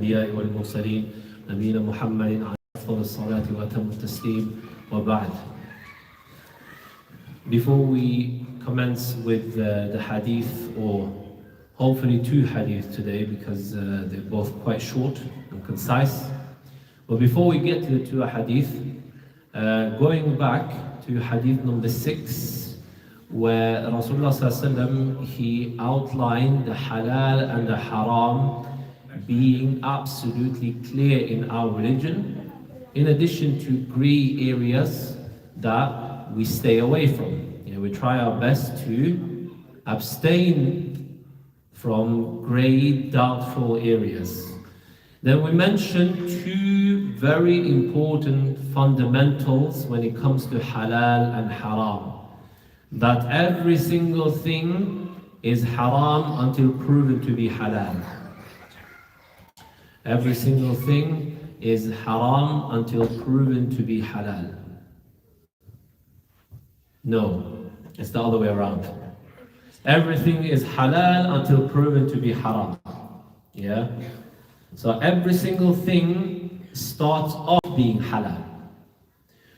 الأنبياء والمرسلين نبينا محمد عليه أفضل الصلاة وأتم التسليم وبعد. Before we commence with the hadith, or hopefully two hadith today because they're both quite short and concise, but before we get to the two hadith, going back to hadith number 6, where Rasulullah ﷺ, he outlined the halal and the haram being absolutely clear in our religion, in addition to grey areas that we stay away from. We try our best to abstain from grey, doubtful areas. Then we mentioned two very important fundamentals when it comes to halal and haram. That every single thing is haram until proven to be halal. Every single thing is haram until proven to be halal. No, it's the other way around. Everything is halal until proven to be haram. Yeah? So every single thing starts off being halal.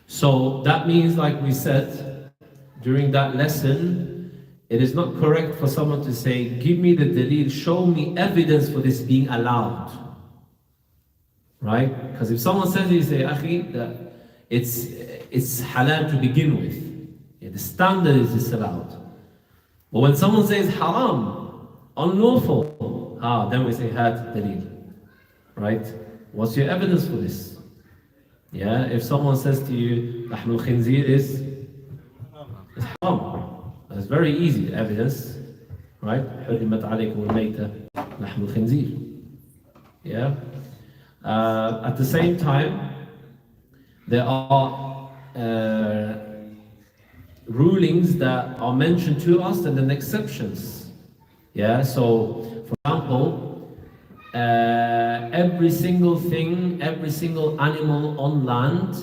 So that means, like we said during that lesson, it is not correct for someone to say, give me the dalil, show me evidence for this being allowed. Right? Because if someone says, you say, Akhi, that it's halal to begin with. Yeah, the standard is disallowed. But when someone says haram, unlawful, then we say, had dalil. Right? What's your evidence for this? Yeah, if someone says to you, Lahmul Khinzir is haram. That's very easy evidence. Right? حرمت عليكم الميتة لحم الخنزير. Yeah. At the same time, there are rulings that are mentioned to us and then exceptions. Yeah, so for example, every single thing, every single animal on land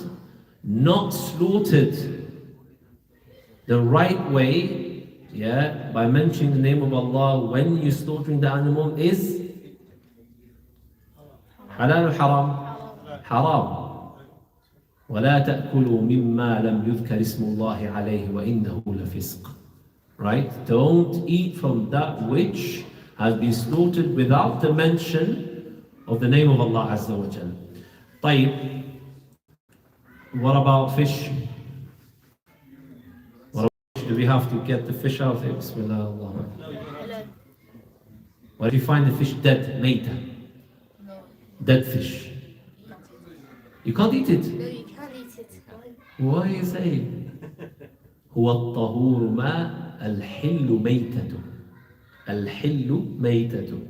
not slaughtered the right way, yeah, by mentioning the name of Allah when you're slaughtering the animal is halal or haram? Haram. وَلَا تَأْكُلُوا مِمَّا لَمْ يُذْكَرِ اسْمُ اللَّهِ عَلَيْهِ وَإِنَّهُ لَفِسْقٌ. Right? Don't eat from that which has been slaughtered without the mention of the name of Allah Azza wa Jal. طيب, what about fish? What about fish? Do we have to get the fish out of it? Bismillah Allah. What if you find the fish dead, mayta? Dead fish. You can't eat it. No, you can't eat it. Why you say? هو الطهور ما الحل ميتته. الحل ميتته.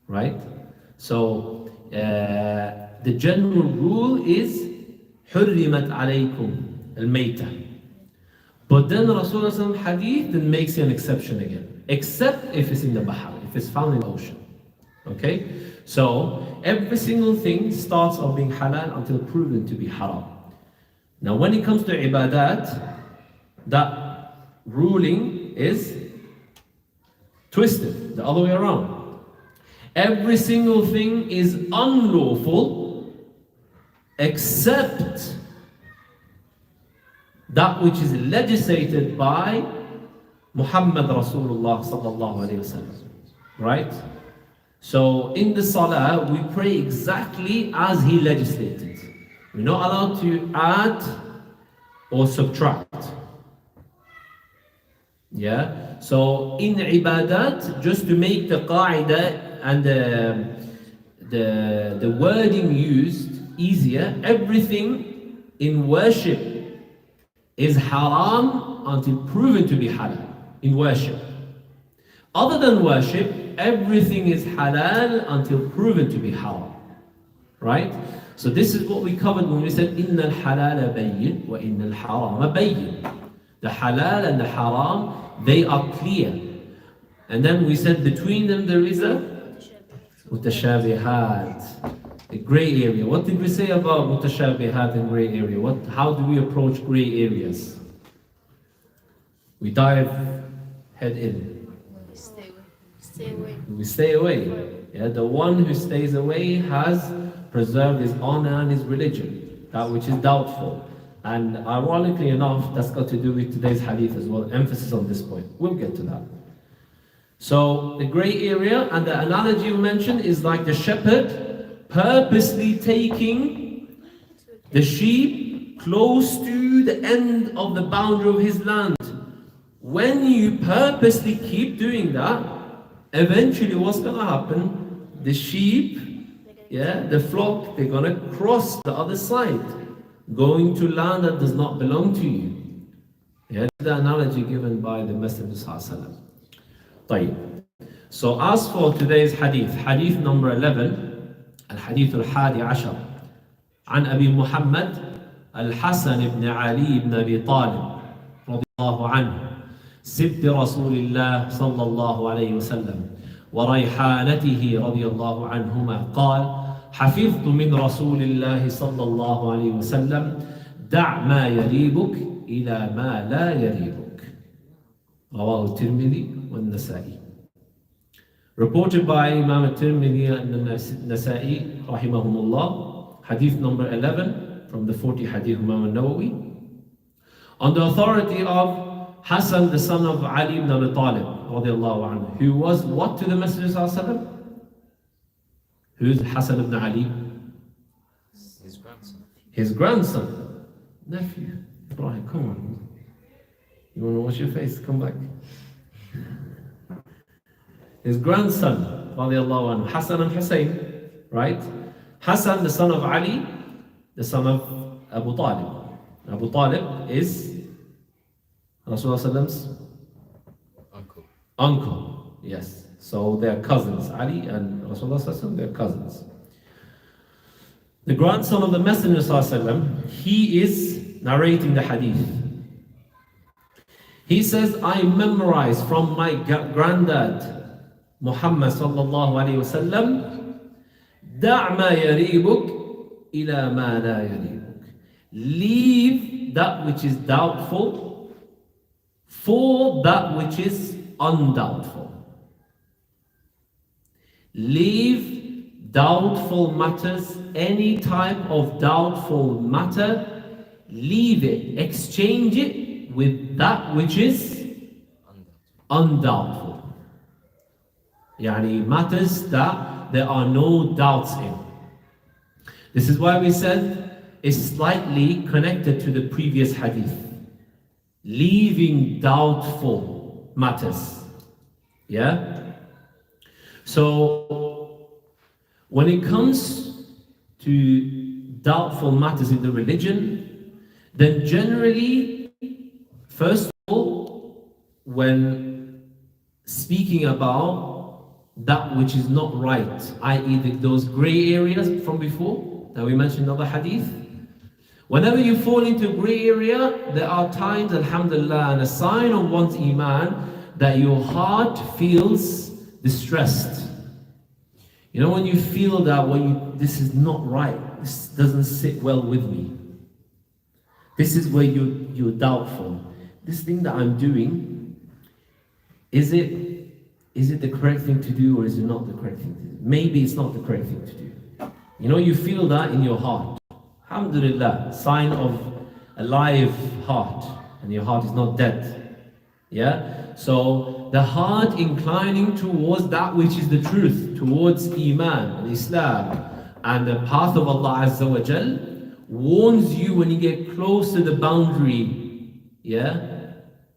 Right? So the general rule is حرمت عليكم الميتة. But then Rasulullah hadith then makes an exception again. Except if it's in the bahar, if it's found in the ocean. Okay? So every single thing starts off being halal until proven to be haram. Now when it comes to ibadat, that ruling is twisted, the other way around. Every single thing is unlawful except that which is legislated by Muhammad Rasulullah sallallahu alayhi wasallam. Right? So in the salah, we pray exactly as he legislated. We're not allowed to add or subtract. Yeah? So in ibadat, just to make the qaida and the wording used easier, everything in worship is haram until proven to be halal in worship. Other than worship, everything is halal until proven to be haram. Right? So this is what we covered when we said إِنَّ الْحَلَالَ بَيِّنْ وَإِنَّ الْحَرَامَ بَيِّنْ. The halal and the haram, they are clear. And then we said between them there is a mutashabihat, a grey area. What did we say about mutashabihat and grey area? How do we approach grey areas? We dive head in. Stay away. We stay away. Yeah, the one who stays away has preserved his honor and his religion, that which is doubtful. And ironically enough, that's got to do with today's hadith as well, emphasis on this point. We'll get to that. So the grey area, and the analogy you mentioned is like the shepherd purposely taking the sheep close to the end of the boundary of his land. When you purposely keep doing that, eventually what's going to happen? The sheep, the flock, they're going to cross the other side, going to land that does not belong to you. Yeah, the analogy given by the Messenger sallallahu alaihi wasallam. So as for today's hadith, hadith number 11, الحديث الحادي عشر عن أبي محمد الحسن بن علي بن أبي طالب رضي الله عنه سبط رسول الله صلى الله عليه وسلم وريحانته رضي الله عنهما قال حفظت من رسول الله صلى الله عليه وسلم دع ما يريبك إلى ما لا يريبك رواه الترمذي والنسائي. Reported by Imam al-Tirmidhi and Nasa'i rahimahumullah, hadith number 11 from the 40 hadith Imam al-Nawawi, on the authority of Hassan, the son of Ali ibn Abi Talib radiallahu anhu, who was what to the Messenger sallallahu alaihi wasallam? Who's Hassan ibn Ali? His grandson. His grandson. Nephew. Ibrahim, come on. You want to wash your face? Come back. His grandson, radiallahu anhu, Hassan and Hussein, right? Hassan, the son of Ali, the son of Abu Talib. Abu Talib is Rasulullah's uncle. Yes. So they're cousins. Ali and Rasulullah, they're cousins. The grandson of the Messenger, he is narrating the hadith. He says, I memorized from my granddad Muhammad sallallahu alayhi wasallam, da' ma yaribuk ila ma la yaribuk. Leave that which is doubtful for that which is undoubtful. Leave doubtful matters, any type of doubtful matter, leave it, exchange it with that which is undoubtful. Yani matters that there are no doubts in. This is why we said it's slightly connected to the previous hadith. Leaving doubtful matters. Yeah? So, when it comes to doubtful matters in the religion, then generally, first of all, when speaking about that which is not right, i.e. those grey areas from before that we mentioned in other hadith, whenever you fall into a grey area, there are times, alhamdulillah, and a sign of one's iman that your heart feels distressed. You know, when you feel that this is not right, this doesn't sit well with me. This is where you're doubtful. This thing that I'm doing, is it the correct thing to do or is it not the correct thing to do? Maybe it's not the correct thing to do. You know, you feel that in your heart. Alhamdulillah, sign of a live heart, and your heart is not dead. Yeah? So the heart inclining towards that which is the truth, towards Iman and Islam and the path of Allah Azza wa Jal, warns you when you get close to the boundary. Yeah?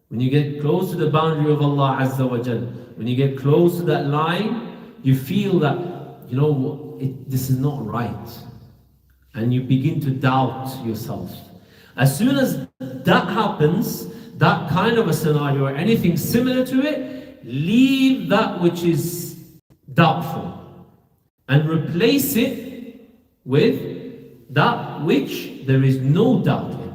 When you get close to the boundary of Allah Azza wa Jal, when you get close to that line, you feel that, you know, this is not right. And you begin to doubt yourself. As soon as that happens, that kind of a scenario or anything similar to it, leave that which is doubtful and replace it with that which there is no doubt in.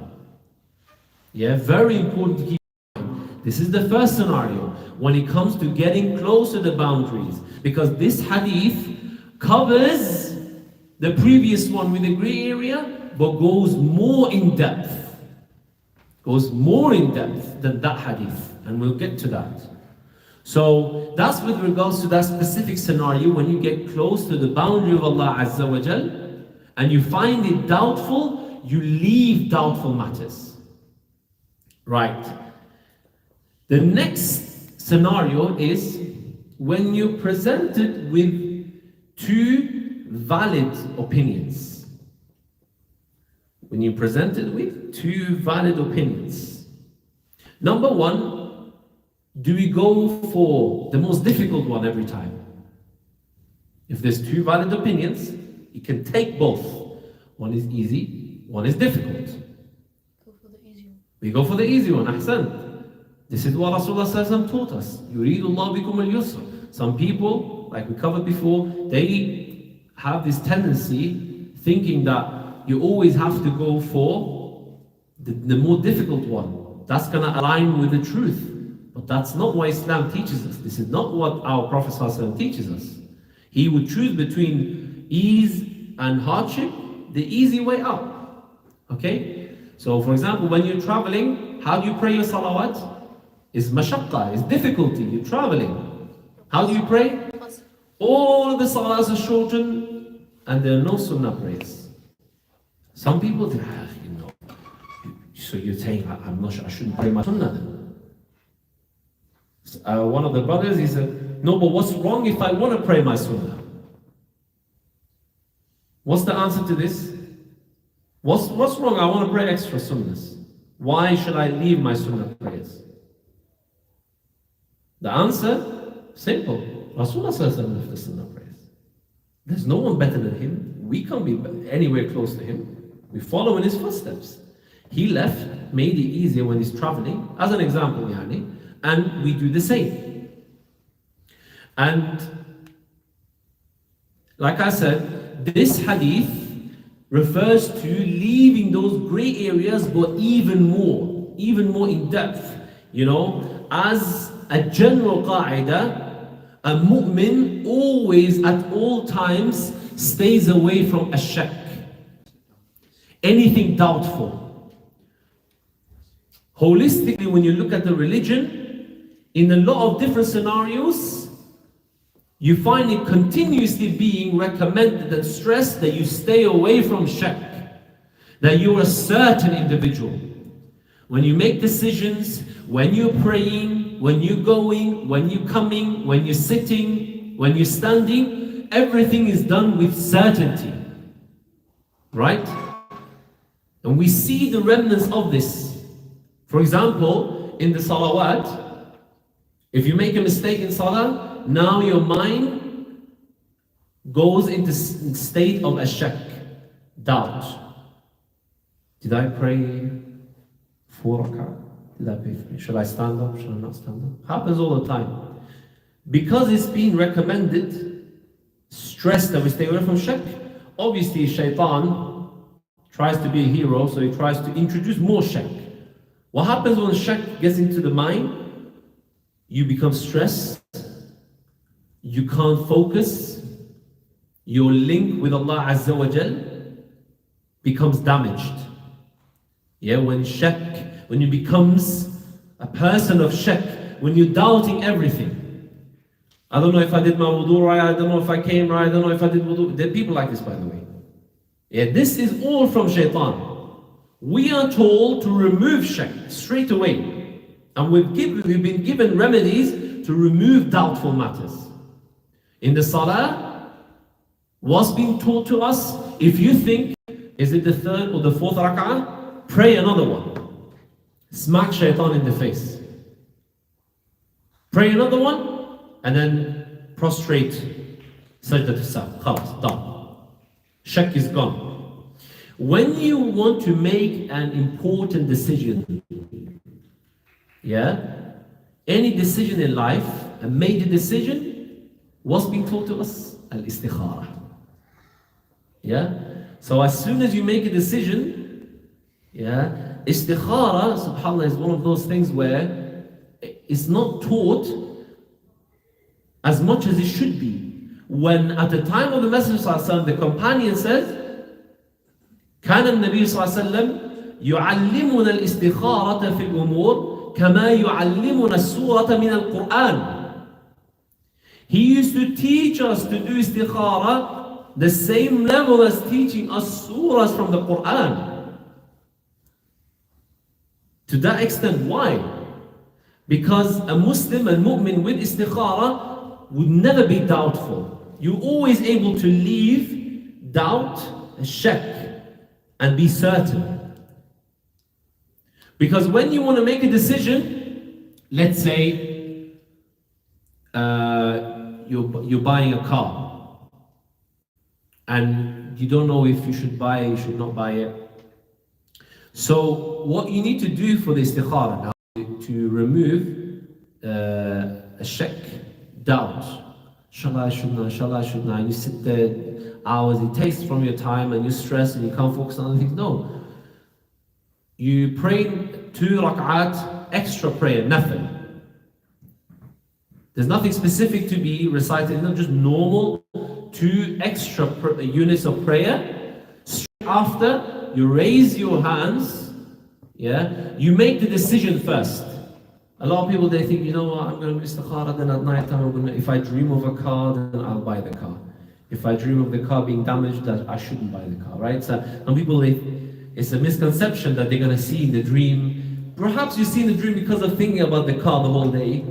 Yeah, very important to keep in mind. This is the first scenario when it comes to getting close to the boundaries, because this hadith covers the previous one with the grey area, but goes more in depth. Goes more in depth than that hadith, and we'll get to that. So that's with regards to that specific scenario when you get close to the boundary of Allah Azza wa Jal and you find it doubtful, you leave doubtful matters. Right. The next scenario is when you're presented with two valid opinions. When you're presented with two valid opinions. Number one, do we go for the most difficult one every time? If there's two valid opinions, you can take both. One is easy, one is difficult. Go for the easy one. We go for the easy one, ahsan. This is what Rasulullah ﷺ taught us. يُرِيدُ اللَّهُ بِكُمُ الْيُسْرَ. Some people, like we covered before, they have this tendency thinking that you always have to go for the more difficult one. That's going to align with the truth. But that's not what Islam teaches us. This is not what our Prophet ﷺ teaches us. He would choose between ease and hardship, the easy way out. Okay? So for example, when you're traveling, how do you pray your salawat? It's mashaqqa, it's difficulty, you're traveling. How do you pray? All of the salahs are shortened and there are no sunnah prayers. Some people think, so you're saying, I'm not sure, I shouldn't pray my sunnah then. One of the brothers, he said, no, but what's wrong if I want to pray my sunnah? What's the answer to this? What's wrong? I want to pray extra sunnahs. Why should I leave my sunnah prayers? The answer, simple. Rasulullah left the sunnah prayers. There's no one better than him. We can't be anywhere close to him. We follow in his footsteps. He left, made it easier when he's traveling, as an example, yani, and we do the same. And like I said, this hadith refers to leaving those gray areas, but even more in depth. As a general qaida, a mu'min always at all times stays away from ash-shak, anything doubtful. Holistically, when you look at the religion, in a lot of different scenarios, you find it continuously being recommended and stressed that you stay away from shak, that you're a certain individual. When you make decisions, when you're praying, when you're going, when you're coming, when you're sitting, when you're standing, everything is done with certainty. Right? And we see the remnants of this. For example, in the salawat, if you make a mistake in salah, now your mind goes into state of ashak, doubt. Did I pray 4 rak'ah? Did I pray 3? Should I stand up? Should I not stand up? Happens all the time. Because it's been recommended, stressed that we stay away from shak, obviously shaitan tries to be a hero, so he tries to introduce more shak. What happens when shak gets into the mind? You become stressed, you can't focus, your link with Allah Azza wa Jal becomes damaged. Yeah, when you becomes a person of shak, when you're doubting everything. I don't know if I did my wudu right, I don't know if I came right, I don't know if I did wudu. There are people like this, by the way. Yeah, this is all from shaitan. We are told to remove shak straight away. And we've been given remedies to remove doubtful matters. In the salah, what's being taught to us? If you think, is it the 3rd or the 4th rak'ah? Pray another one. Smack shaitan in the face. Pray another one, and then prostrate. Sajda to sahw. Khalas, done. Shak is gone. When you want to make an important decision, any decision in life, a major decision, what's being taught to us? Al-istikhara. So as soon as you make a decision, istikhara, subhanAllah, is one of those things where it's not taught as much as it should be. When at the time of the Messenger ﷺ, the companion says, كان النبي صلى الله عليه وسلم يعلمنا الاستخارة في الأمور كما يعلمنا السورة من القرآن. He used to teach us to do istikhara the same level as teaching us surahs from the Quran. To that extent, why? Because a Muslim, a mu'min with istikhara would never be doubtful. You're always able to leave doubt, shak, and be certain. Because when you want to make a decision, let's say you're buying a car and you don't know if you should buy it, you should not buy it. So what you need to do for the istikhara now to remove a shak, doubt. Shall I, should not? And you sit there hours, it takes from your time and you're stressed and you can't focus on other things. No. You pray 2 rak'at, extra prayer, nothing. There's nothing specific to be recited, it's not just normal 2 extra units of prayer. Straight after, you raise your hands, you make the decision first. A lot of people, they think, you know what, I'm going to do istikhara, then at night time, if I dream of a car, then I'll buy the car. If I dream of the car being damaged, that I shouldn't buy the car, right? So some people, it's a misconception that they're going to see in the dream. Perhaps you see in the dream because of thinking about the car the whole day,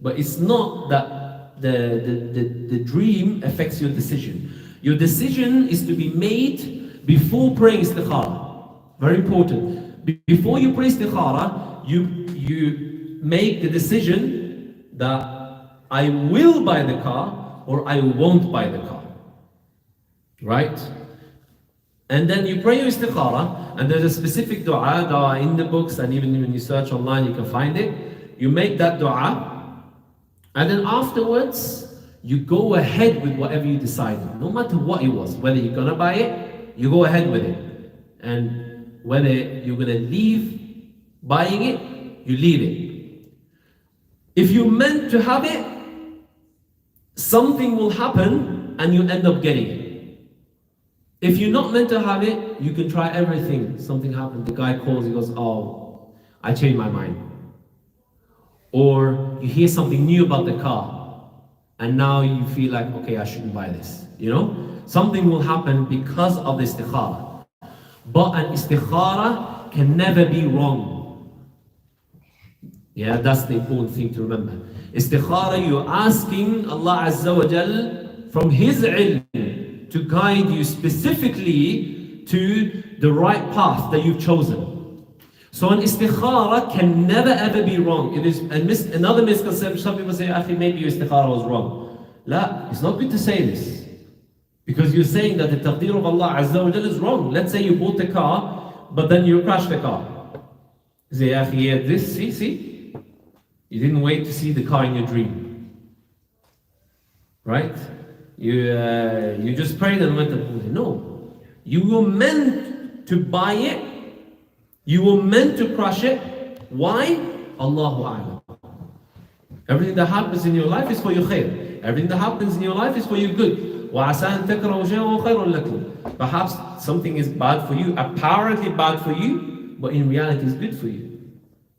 but it's not that the dream affects your decision. Your decision is to be made before praying istikhara. Very important. Before you pray istikhara, you make the decision that I will buy the car or I won't buy the car. Right? And then you pray your istikhara, and there's a specific dua in the books, and even when you search online you can find it. You make that dua, and then afterwards you go ahead with whatever you decided, no matter what it was. Whether you're gonna buy it, you go ahead with it, and whether you're gonna leave buying it, you leave it. If you meant to have it, something will happen and you end up getting it. If you're not meant to have it, you can try everything. Something happened, the guy calls, he goes, oh, I changed my mind. Or you hear something new about the car, and now you feel like, okay, I shouldn't buy this. You know? Something will happen because of the istikhara. But an istikhara can never be wrong. Yeah, that's the important thing to remember. Istikhara, you're asking Allah Azza wa Jal from His ilm to guide you specifically to the right path that you've chosen. So an istikhara can never ever be wrong. It is another misconception. Some people say, Akhi, maybe your istikhara was wrong. La, it's not good to say this. Because you're saying that the taqdeer of Allah Azza wa Jal is wrong. Let's say you bought the car, but then you crashed the car. You say, Akhi, yeah, this, see? You didn't wait to see the car in your dream. Right? You just prayed and went and no. You were meant to buy it. You were meant to crush it. Why? Allahu A'lam. Everything that happens in your life is for your khair. Everything that happens in your life is for your good. وَعَسَىٰ أَن تَكْرَهُ شَيْئًا وَخَيْرٌ لَكُمْ. Perhaps something is bad for you, apparently bad for you, but in reality is good for you.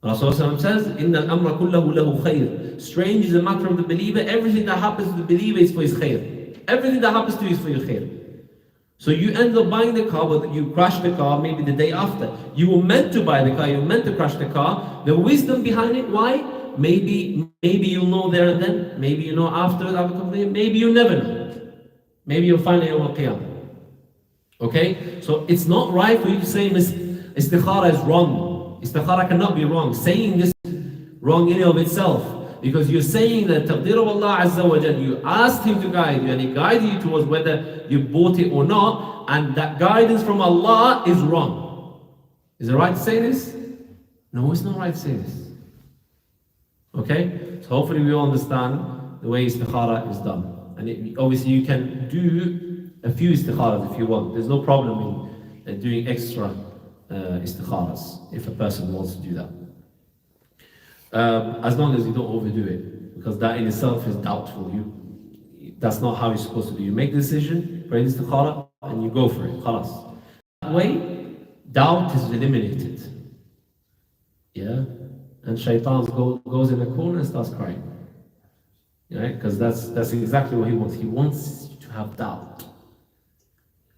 Rasulullah says, إِنَّ الْأَمْرَ كُلَّهُ لَهُ خَيْرٌ. Strange is the matter of the believer. Everything that happens to the believer is for his khair. Everything that happens to you is for your khair. So you end up buying the car, but you crash the car maybe the day after. You were meant to buy the car, you were meant to crash the car. The wisdom behind it, why? Maybe you'll know there and then. Maybe you know after a couple of days. Maybe you never know. Maybe you'll find it Yawm al-Qiyamah. Okay? So it's not right for you to say istikhara is wrong. Istikhara cannot be wrong. Saying this is wrong in and of itself. Because you're saying that taqdeer of Allah Azza wa Jal, you asked Him to guide you, and He guided you towards whether you bought it or not, and that guidance from Allah is wrong. Is it right to say this? No, it's not right to say this. Okay? So hopefully we all understand the way istikhara is done. And obviously you can do a few istikharas if you want. There's no problem in doing extra istikharas if a person wants to do that. As long as you don't overdo it, because that in itself is doubtful. That's not how you're supposed to do. You make the decision, pray the istikhara, and you go for it. Khalas. That way, doubt is eliminated. Yeah? And shaitan goes in a corner and starts crying. right? Because that's exactly what he wants. He wants you to have doubt.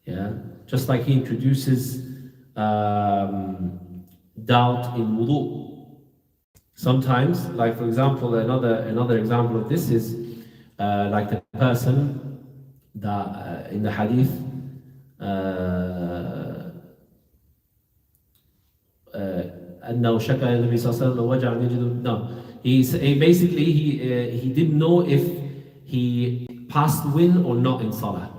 Yeah, just like he introduces doubt in wudu. Sometimes, like for example, another example of this is like the person that in the hadith أنه شكى إلى النبي صلى الله عليه وسلم وجع يجد. No, he basically he didn't know if he passed wind or not in salah.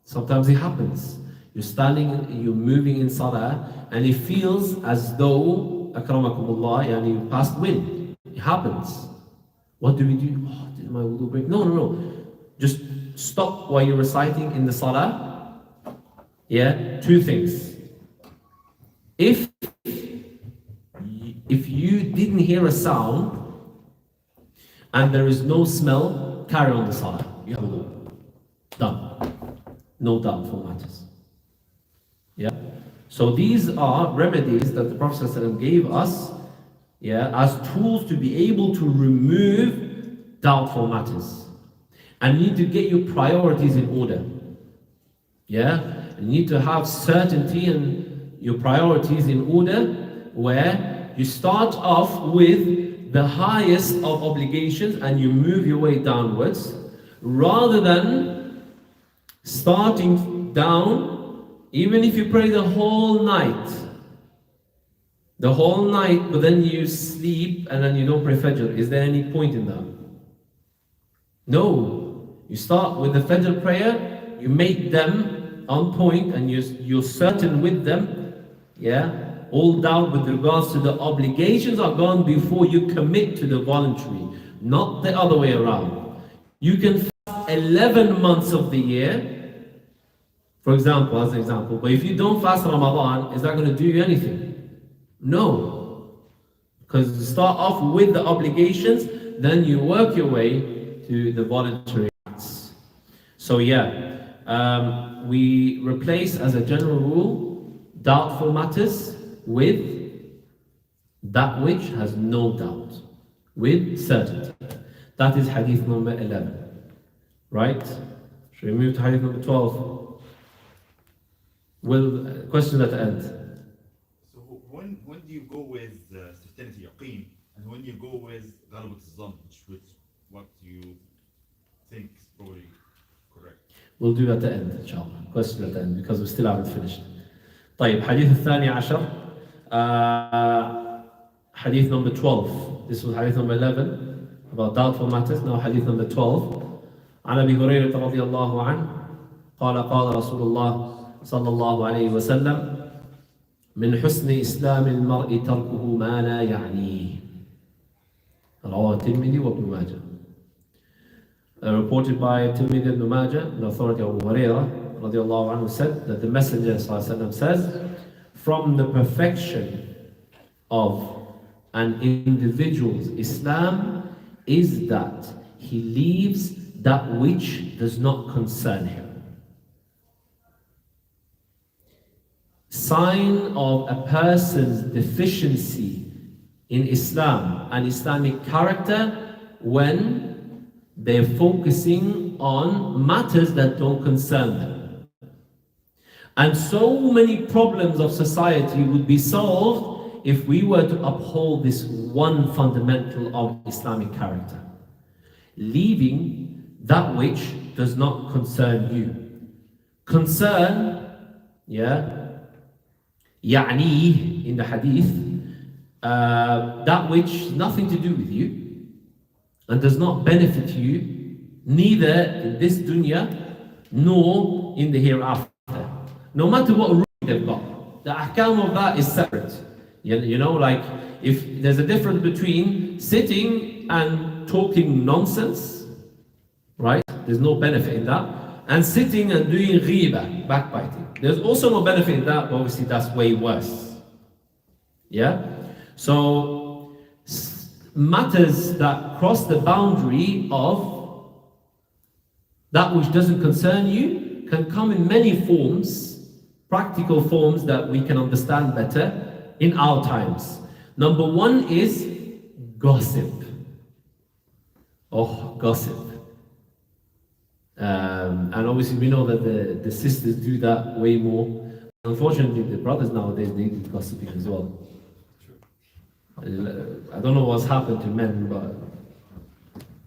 Sometimes it happens. You're standing, you're moving in salah, and it feels as though akramakumullah, yani you passed wind. It happens. What do we do? Oh, did my wudu break? No. Just stop while you're reciting in the salah. Yeah, two things. If you didn't hear a sound and there is no smell, carry on the salah. You have wudu. Done. No doubtful matters. Yeah. So these are remedies that the Prophet ﷺ gave us, yeah, as tools to be able to remove doubtful matters. And you need to get your priorities in order. Yeah? You need to have certainty and your priorities in order, where you start off with the highest of obligations and you move your way downwards, rather than starting down. Even if you pray the whole night, but then you sleep and then you don't pray Fajr, is there any point in that? No. You start with the Fajr prayer, you make them on point and you're certain with them, yeah? All doubt with regards to the obligations are gone before you commit to the voluntary, not the other way around. You can fast 11 months of the year, for example, as an example, but if you don't fast Ramadan, is that going to do you anything? No. Because you start off with the obligations, then you work your way to the voluntary acts. So yeah, we replace as a general rule doubtful matters with that which has no doubt, with certainty. That is hadith number 11. Right? Should we move to hadith number 12? Well, question at the end. So when do you go with certainty, yaqeen, and when you go with غلبة الظن, which what you think is probably correct? We'll do at the end, inshallah. Question at the end, because we still haven't finished. طيب, hadith الثاني عشر. Hadith number 12. This was hadith number 11 about doubtful matters. Now hadith number 12. عن أبي هريرة رضي الله عنه قال قال رسول الله صلى الله عليه وسلم من حسن إسلام المرء تركه ما لا يعنيه. رواه الترمذي وابن ماجه. Reported by Tirmidhi and Ibn Majah, the authority of Abu Hurairah رضي الله عنه said that the Messenger صلى الله عليه وسلم says, from the perfection of an individual's Islam is that he leaves that which does not concern him. Sign of a person's deficiency in Islam and Islamic character when they're focusing on matters that don't concern them. And so many problems of society would be solved if we were to uphold this one fundamental of Islamic character. Leaving that which does not concern you. Concern, yeah, يعني in the hadith, that which has nothing to do with you and does not benefit you, neither in this dunya nor in the hereafter. No matter what rule they've got, the ahkam of that is separate. You know, like if there's a difference between sitting and talking nonsense, right? There's no benefit in that. And sitting and doing ghiba, backbiting. There's also no benefit in that, but obviously that's way worse. Yeah? So, matters that cross the boundary of that which doesn't concern you can come in many forms, practical forms that we can understand better in our times. Number one is gossip. Oh, gossip. And obviously we know that the sisters do that way more. Unfortunately, the brothers nowadays, they do gossiping as well. I don't know what's happened to men, but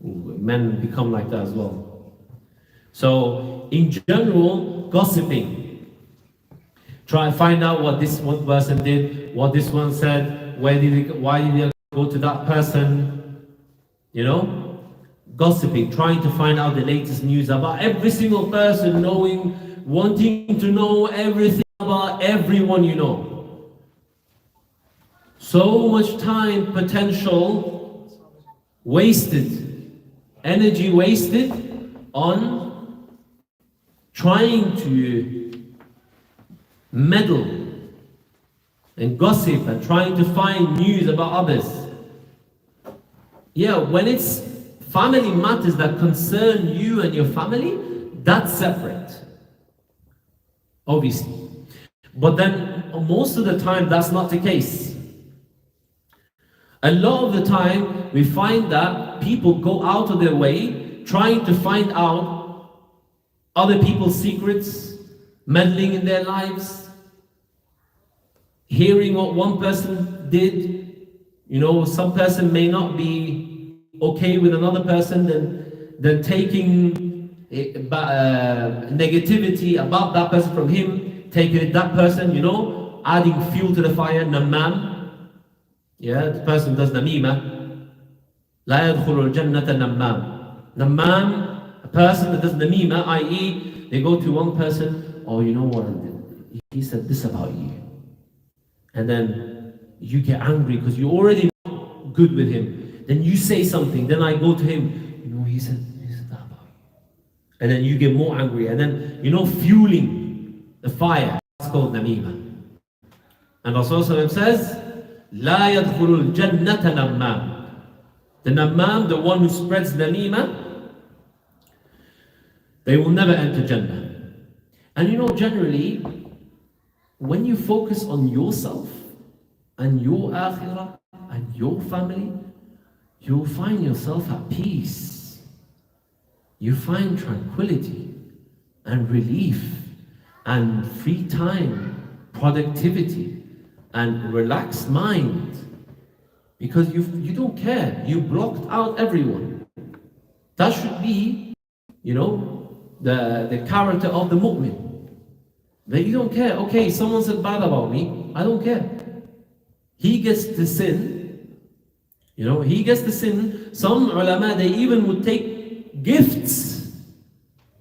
men become like that as well. So, in general, gossiping. Try and find out what this one person did, what this one said, why did he go to that person, you know? Gossiping, trying to find out the latest news about every single person, wanting to know everything about everyone you know. So much time, potential wasted, energy wasted on trying to meddle and gossip and trying to find news about others. Yeah, when it's family matters that concern you and your family, that's separate, obviously. But then most of the time that's not the case. A lot of the time we find that people go out of their way trying to find out other people's secrets, meddling in their lives, hearing what one person did. You know, some person may not be okay with another person, then taking negativity about that person from him, taking it that person, you know, adding fuel to the fire. Namam. Yeah, the person does namima. La yadkhulu al-jannata namam. Namam, a person that does namima, i.e., they go to one person, oh, you know what, he said this about you. And then you get angry because you're already not good with him. Then you say something, then I go to him, you know, he said that about you. And then you get more angry, and then, you know, fueling the fire. That's called namima. And Rasulullah says, La yadkhulul jannata namam. The namam, the one who spreads namima, they will never enter Jannah. And you know, generally, when you focus on yourself and your akhirah and your family, you'll find yourself at peace. You find tranquility and relief and free time, productivity and relaxed mind, because you don't care. You blocked out everyone. That should be, you know, the character of the mu'min. That you don't care. Okay, someone said bad about me, I don't care. He gets the sin. You know, he gets the sin. Some ulama, they even would take gifts.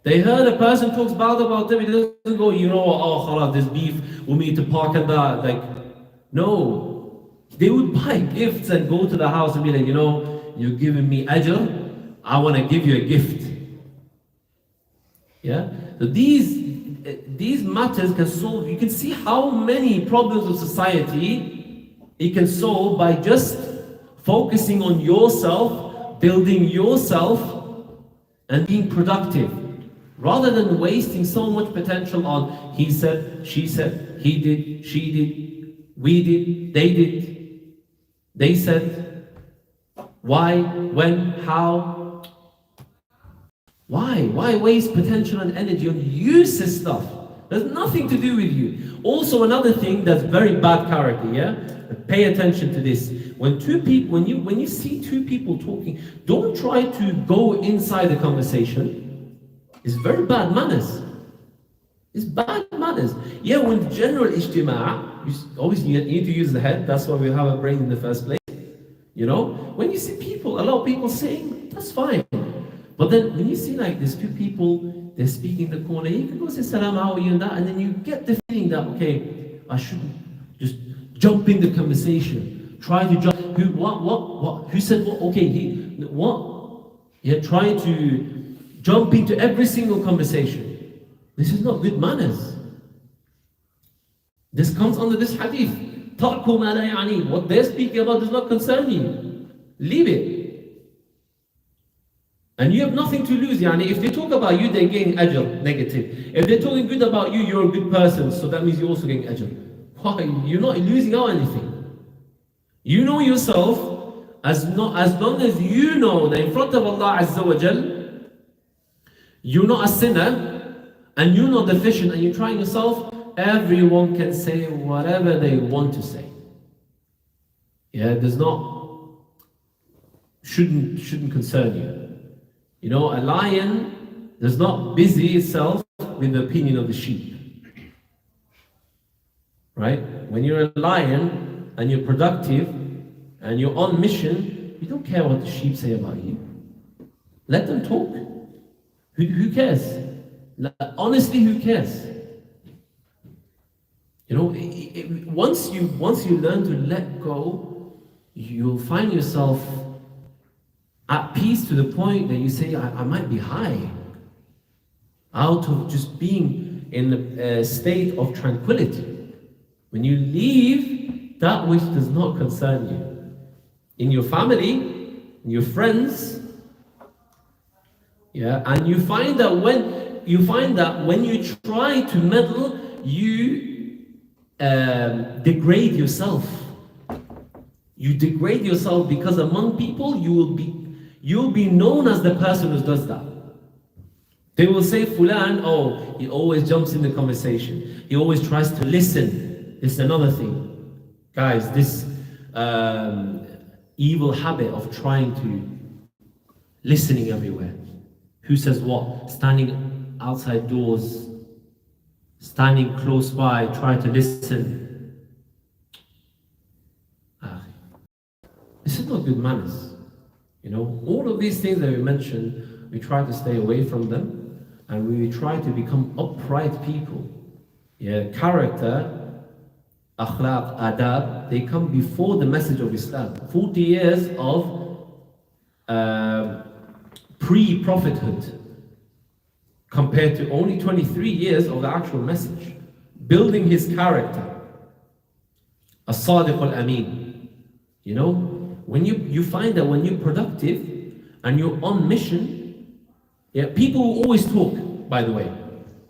They heard a person talks bad about them, he doesn't go, you know, oh, khalas, this beef, we need to park and that. Like, no. They would buy gifts and go to the house and be like, you know, you're giving me ajr, I want to give you a gift. Yeah? So these matters can solve, you can see how many problems of society it can solve by just focusing on yourself, building yourself, and being productive, rather than wasting so much potential on he said, she said, he did, she did, we did, they did, they said, why, when, how. Why waste potential and energy on useless stuff? There's nothing to do with you. Also, another thing that's very bad character, yeah? Pay attention to this. When you see two people talking, don't try to go inside the conversation. It's very bad manners. It's bad manners. Yeah, when general ijtima', obviously you need to use the head, that's why we have a brain in the first place. You know, when you see people, a lot of people saying, that's fine. But then when you see like there's two people, they're speaking in the corner, you can go say salam, how are you, and that, and then you get the feeling that, okay, I shouldn't just jump in the conversation. Try to jump, who said what, okay, what? Yeah, try to jump into every single conversation. This is not good manners. This comes under this hadith. What they're speaking about does not concern you. Leave it. And you have nothing to lose. If they talk about you, they're getting ajr, negative. If they're talking good about you, you're a good person, so that means you're also getting ajr. Why? You're not losing out anything. You know yourself, as long as you know that in front of Allah Azza wa Jal, You're not a sinner, and you're not deficient, and you're trying yourself, everyone can say whatever they want to say. Yeah, shouldn't concern you. You know, a lion does not busy itself with the opinion of the sheep. Right? When you're a lion and you're productive and you're on mission, you don't care what the sheep say about you. Let them talk. Who cares? Honestly, who cares? You know, once you learn to let go, you'll find yourself at peace to the point that you say, I might be high, out of just being in a state of tranquility. When you leave that which does not concern you, in your family, in your friends, yeah, and you find that when you try to meddle, you degrade yourself. You degrade yourself because among people you'll be known as the person who does that. They will say, Fulan, oh, he always jumps in the conversation. He always tries to listen. This is another thing. Guys, this evil habit of trying to listening everywhere. Who says what? Standing outside doors, standing close by, try to listen. This is not good manners. You know, all of these things that we mentioned, we try to stay away from them, and we try to become upright people. Yeah, character, akhlaq, adab, they come before the message of Islam. 40 years of pre-prophethood compared to only 23 years of the actual message. Building his character. As-Sadiq al-Amin. You know, when you find that when you're productive and you're on mission, yeah, people will always talk, by the way.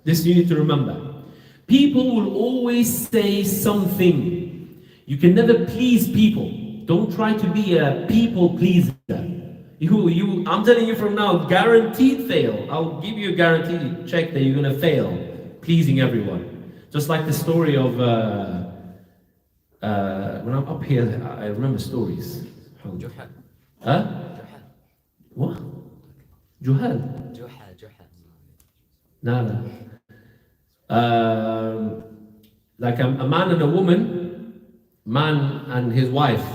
This you need to remember. People will always say something. You can never please people. Don't try to be a people pleaser. I'm telling you from now, guaranteed fail. I'll give you a guaranteed check that you're going to fail pleasing everyone. Just like the story of, when I'm up here, I remember stories. Juhal. Huh? What? Juhal? Juhal. No. Like a man and a woman, man and his wife.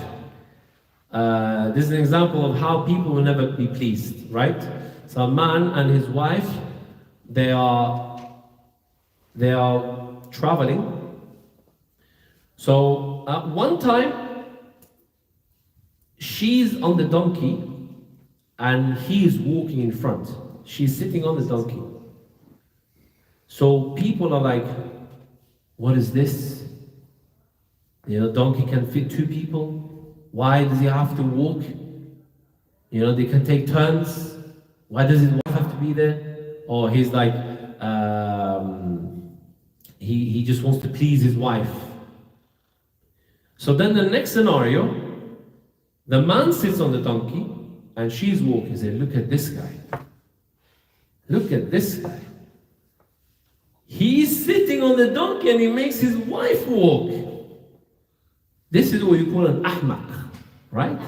This is an example of how people will never be pleased, right? So a man and his wife, they are traveling. So at one time, she's on the donkey and he is walking in front. She's sitting on the donkey. So people are like, what is this? You know, donkey can fit 2 people. Why does he have to walk? You know, they can take turns. Why does his wife have to be there? Or he's like, he just wants to please his wife. So then the next scenario, the man sits on the donkey and she's walking. Say, look at this guy. Look at this guy. He's sitting on the donkey and he makes his wife walk. This is what you call an ahmaq, right?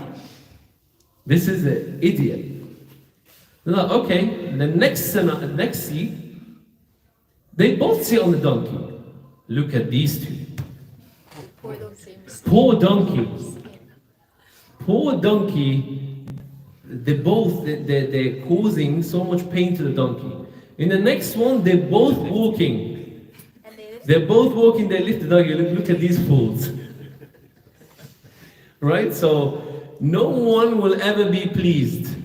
This is an idiot. Like, okay, the next scene, they both sit on the donkey. Look at these 2. Poor donkey. Poor donkey. They're causing so much pain to the donkey. In the next one, they're both walking. They're both walking, they lift the donkey. Look at these fools. Right? So, no one will ever be pleased.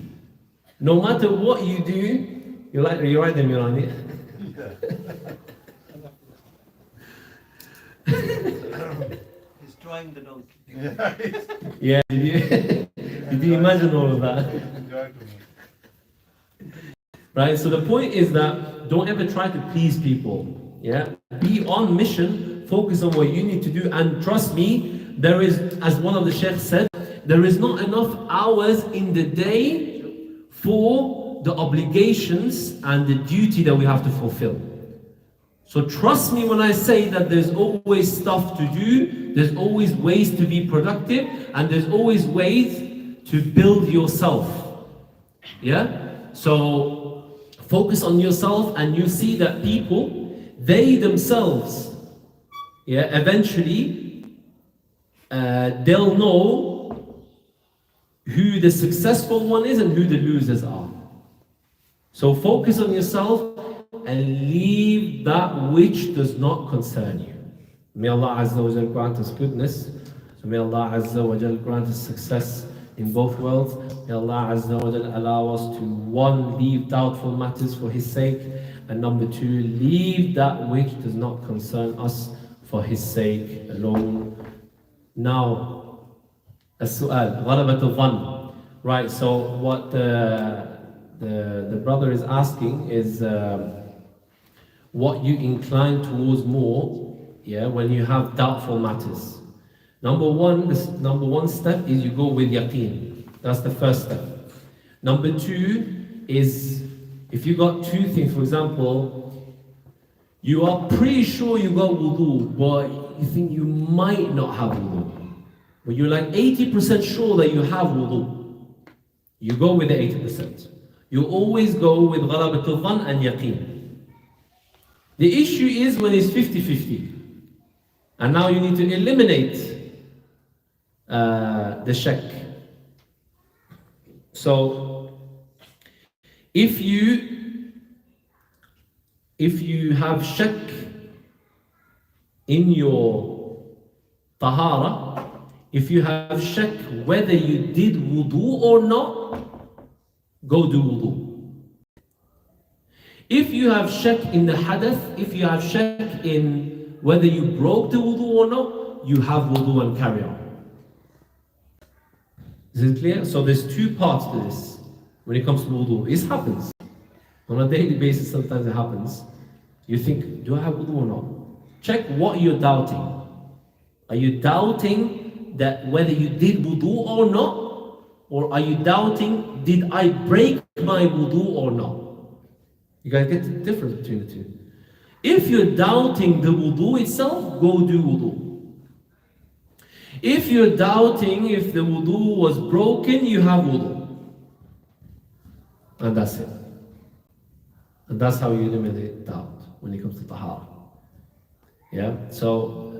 No matter what you do, you're right there, Mirani. He's trying the donkey. Yeah, did you imagine all of that? Right? So the point is that don't ever try to please people. Yeah? Be on mission, focus on what you need to do, and trust me, there is, as one of the sheikhs said, there is not enough hours in the day for the obligations and the duty that we have to fulfill. So trust me when I say that there's always stuff to do, there's always ways to be productive, and there's always ways to build yourself. Yeah? So focus on yourself, and you see that people, they themselves, eventually, they'll know who the successful one is and who the losers are. So focus on yourself and leave that which does not concern you. May Allah Azza wa Jal grant us goodness. So may Allah Azza wa Jal grant us success in both worlds. May Allah Azza wa Jal allow us to, one, leave doubtful matters for His sake, and number two, leave that which does not concern us for His sake alone. Now, as-su'al, غلبة الظن. Right, so what the brother is asking is what you incline towards more, when you have doubtful matters. Number one step is you go with yaqeen. That's the first step. Number two is, if you got two things, for example, you are pretty sure you got wudu, but you think you might not have wudu. But you're like 80% sure that you have wudu. You go with the 80%. You always go with ghalabatul dhann and yaqeen. The issue is when it's 50-50. And now you need to eliminate the shak. So, if you have shak in your tahara, if you have shak whether you did wudu or not, go do wudu. If you have shak in the hadith, if you have shak in whether you broke the wudu or not, you have wudu and carry on. Is it clear? So there's two parts to this when it comes to wudu. It happens. On a daily basis, sometimes it happens. You think, do I have wudu or not? Check what you're doubting. Are you doubting that whether you did wudu or not? Or are you doubting, did I break my wudu or not? You guys get the difference between the two. If you're doubting the wudu itself, go do wudu. If you're doubting if the wudu was broken, you have wudu. And that's it. And that's how you eliminate doubt when it comes to tahara. Yeah? So,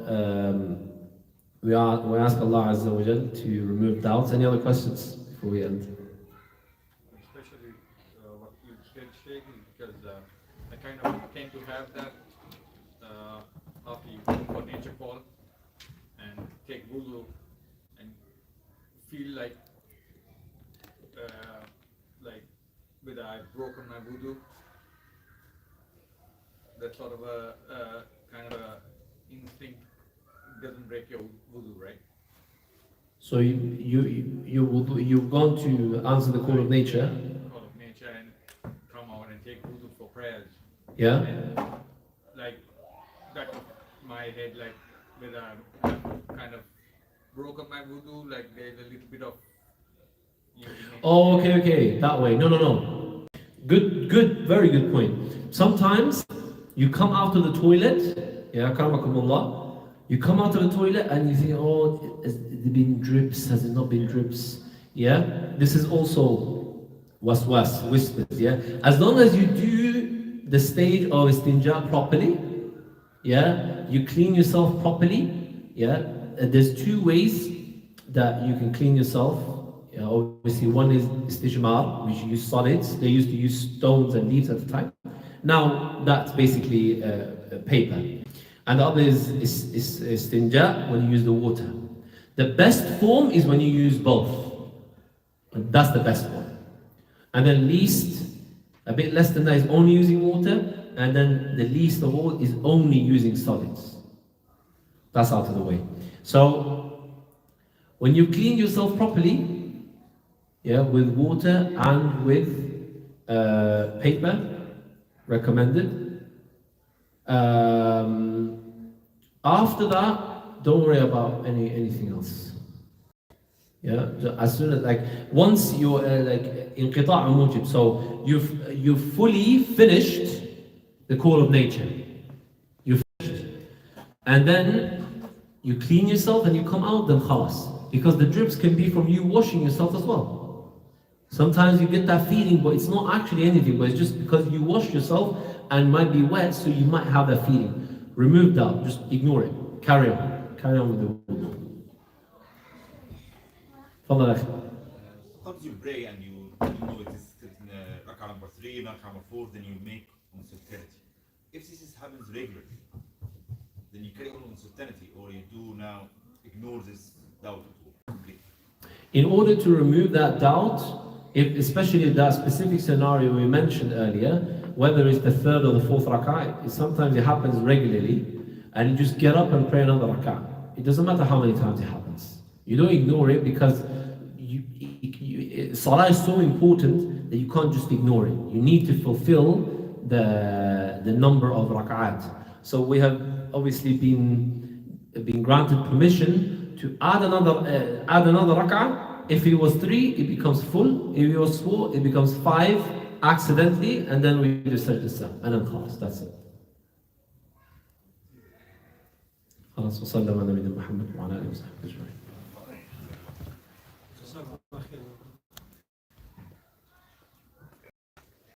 we ask Allah Azza wa Jal to remove doubts. Any other questions before we end? Especially what you said, Sheikh, because I kind of tend to have that after you go for nature call and take wudu and feel like whether I've broken my wudu. That sort of a kind of a instinct doesn't break your wudu, right? So you've gone to answer the call of nature. Call of nature and come out and take wudu for prayers. Yeah. And like that, my head, like whether I've kind of broken my wudu, like there's a little bit of. Oh, okay, that way. No. Good, very good point. Sometimes you come out of the toilet, karamakumullah, you come out of the toilet and you think, oh, has there been drips? Has it not been drips? Yeah? This is also waswas, whispers, yeah? As long as you do the stage of istinja properly, yeah? You clean yourself properly, yeah? There's two ways that you can clean yourself. Yeah, obviously, one is istijmar, which you use solids. They used to use stones and leaves at the time. Now, that's basically paper. And the other is istinja, when you use the water. The best form is when you use both. And that's the best one. And then least, a bit less than that is only using water. And then the least of all is only using solids. That's out of the way. So, when you clean yourself properly, with water and with paper, recommended. After that, don't worry about anything else. Yeah, as soon as once you're like inqita' mujib, so you've fully finished the call of nature. You finished, and then you clean yourself and you come out. Then khalas, because the drips can be from you washing yourself as well. Sometimes you get that feeling, but it's not actually anything. But it's just because you washed yourself and might be wet, so you might have that feeling. Remove that. Just ignore it. Carry on. Carry on with the wudu. تفضل أخي. Sometimes you pray and you know it is rak'ah number 3, rak'ah number 4, then you make uncertainty. If this happens regularly, then you carry on uncertainty, or you do now ignore this doubt completely. In order to remove that doubt, especially that specific scenario we mentioned earlier, whether it's the third or the fourth rak'ah, sometimes it happens regularly, and you just get up and pray another rak'ah. It doesn't matter how many times it happens. You don't ignore it because Salah is so important that you can't just ignore it. You need to fulfill the number of rak'at. So we have obviously been granted permission to add another rak'ah. If it was 3, it becomes full. If it was 4, it becomes 5 accidentally, and then we just set this up, and then khalas, that's it. خلاص وصلى على نبينا محمد وعلى اله وصحبه اجمعين.